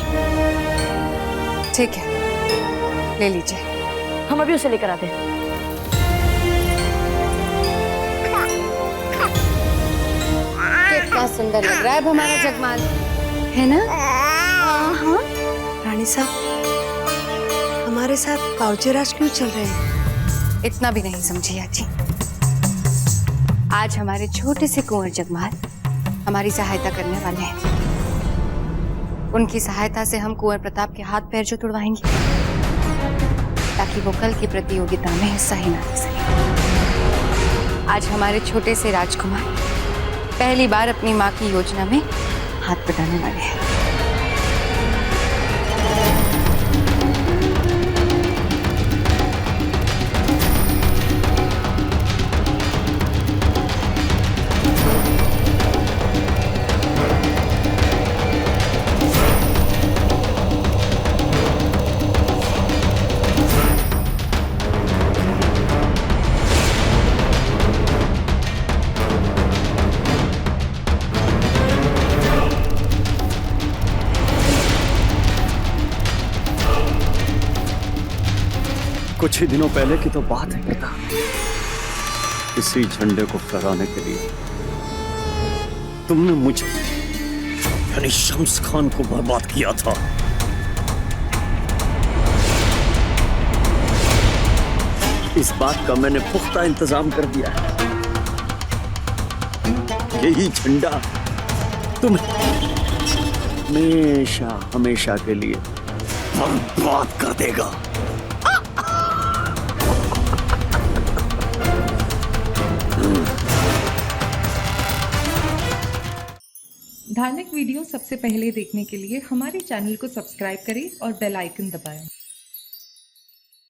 ठीक है, ले लीजिए। हम अभी उसे लेकर आते हैं। कितना सुंदर लग रहा है अब हमारा जगमाल, है ना? हाँ। रानी साहब, हमारे साथ बावजीराज क्यों चल रहे हैं? इतना भी नहीं समझी आजी। आज हमारे छोटे से कुंवर जगमाल हमारी सहायता करने वाले हैं। उनकी सहायता से हम कुंवर प्रताप के हाथ पैर जो तुड़वाएंगे, ताकि वो कल की प्रतियोगिता में हिस्सा ही ना ले सके। आज हमारे छोटे से राजकुमार पहली बार अपनी माँ की योजना में हाथ बटाने वाले हैं। कुछ ही दिनों पहले की तो बात है पिता, इसी झंडे को फहराने के लिए तुमने मुझे यानी शम्स खान को बर्बाद किया था। इस बात का मैंने पुख्ता इंतजाम कर दिया है। यही झंडा तुम्हें हमेशा हमेशा के लिए बर्बाद कर देगा। धार्मिक वीडियो सबसे पहले देखने के लिए हमारे चैनल को सब्सक्राइब करें और बेल आइकन दबाएं।